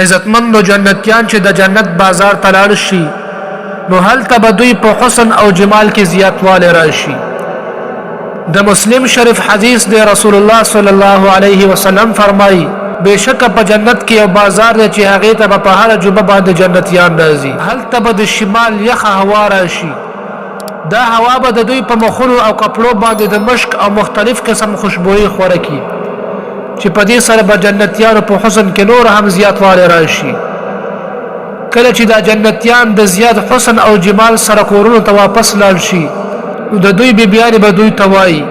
عزتمند جنتیان چې د جنت بازار ته لاړ شي نو هلته به دوی په حسن او جمال کې زیاتوالی راشي. د مسلم شریف حدیث دی، رسول الله صلی الله علیه وسلم فرمایي بېشکه په جنت کې یو بازار دی چې هغې ته به په هره جمعه باندې جنتیان راځي. هلته به د شمال یخه هوا راشي. دا هوا به د دوی په مخونو او کپړو باندې د مشک او مختلف قسم خوشبويي خوره کړي چې په دې سره به جنتیانو په حسن کې نور هم زیاتوالی راشي. کله چې دا جنتیان د زیات حسن او جمال سره کورونو ته واپس لاړ شي نو د دوی بیبیانې به دوی ته وایي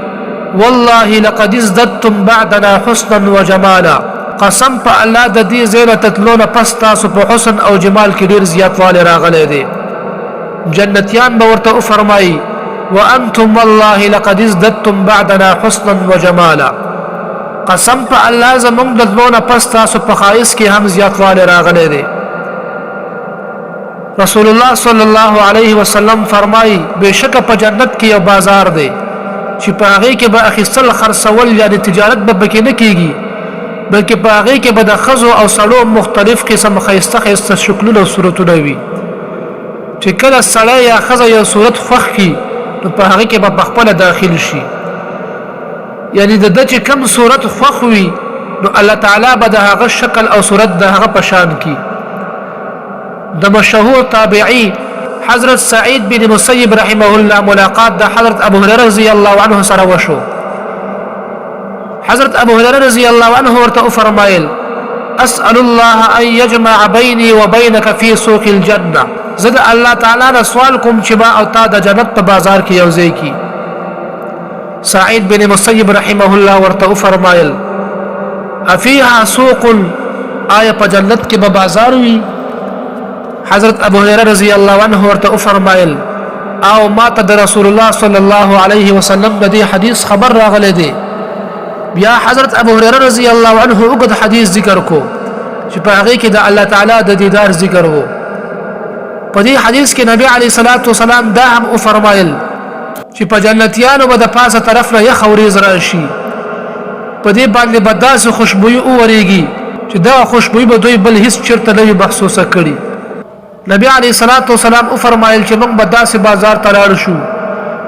والله لقد ازددتم بعدنا حسنا وجمالا، قسم په الله د دې ځای نه تتلو نه پس تاسو په حسن او جمال کې ډېر زیاتوالی راغلی دی. جنتیان به ورته وفرمایي وانتم والله لقد ازددتم بعدنا حسنا وجمالا، قسم په الله زمونږ د تلو نه پس تاسو په ښایست کې هم زیاتوالی راغلی دی. رسول الله صلی الله علیه وسلم فرمایي بېشکه په جنت کې یو بازار دی چې په هغې کې به اخیستل خرڅول یعنې تجارت به پکې نه کېږي، بلکې په هغې کې به د ښځو او سړو مختلف قسم ښایسته ښایسته شکلونه او صورتونه وي چې کله سړی یا ښځه یو صورت خوښ کړي نو په هغې کې به پخپله داخل شي. یعنی د ده چې کم صورت خوښ وي نو الله تعالی به د هغه شکل او صورت د هغه په شان کړي. د مشهور تابعی حضرت سعید بن مسیب رحمه الله ملاقات د حضرت ابو هريره رضی الله عنه سره وشو. حضرت ابو هريره رضی الله عنه ورته فرمایل اسأل الله ان يجمع بيني وبينك في سوق الجنه، زه د الله تعالی نه سوال کوم چې ما او تا د جنت په بازار کې یو ځای کړي. سعید بن مسیب رحمه الله ورته فرمایل افیها سوق، آیا په جنت کې به بازار وي؟ حضرت ابو هريره رضی الله عنه ورته فرمایل او ما ته د رسول الله صلی الله علیه وسلم د دې حدیث خبر راغلی دی. بیا حضرت ابو هريره رضی الله عنه اوږد حدیث ذکر کو چې په هغې کې د الله تعالی د دیدار ذکر و. په دې حدیث کې نبی علیه الصلاة والسلام دا هم وفرمایل چې په جنتیانو به د پاسه طرف نه یخ وریځ راشي، په دې باندې به داسې خوشبويي وورېږي چې دغه خوشبويي به دوی بل هېڅ چېرته نه وي محسوسه کړي. نبی علیه الصلاة والسلام وفرمایل چې موږ به داسې بازار ته لاړ شو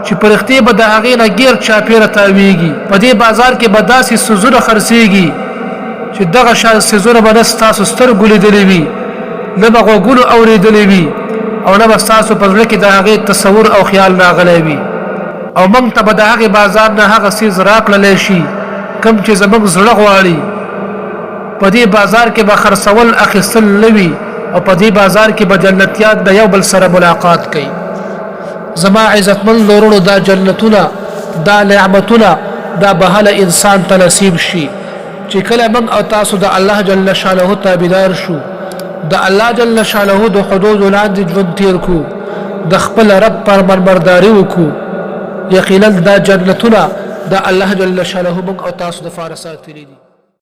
چې پرښتې به د هغې نه ګیر چاپېره تاویږي. په دې بازار کې به داسې څیزونه خرڅېږي چې دغه شان څیزونه به نه ستاسو سترګو لیدلي وي، نه به غوږونو اورېدلي وي، او نه به ستاسو په زړه کې د هغې تصور او خیال راغلی وي. او موږ ته به د هغې بازار نه هغه څیز راکړلی شي کوم چې زموږ زړه غواړي. په دې بازار کې به خرڅول اخیستل نه وي او په دې بازار کې به جنتیان د یو بل سره ملاقات کوي. زما عزتمند ورونو، دا جنتونه، دا نعمتونه، دا به هله انسان ته نصیب شي چې کله موږ او تاسو د الله جل شانه تابعدار شو، د الله جل شانه د حدودو لاندې ژوند تیر کړو، د خپل رب فرمانبرداري وکړو، یقینا دا جنتونه د الله جل شانه موږ او تاسو دپاره ساتلي دي.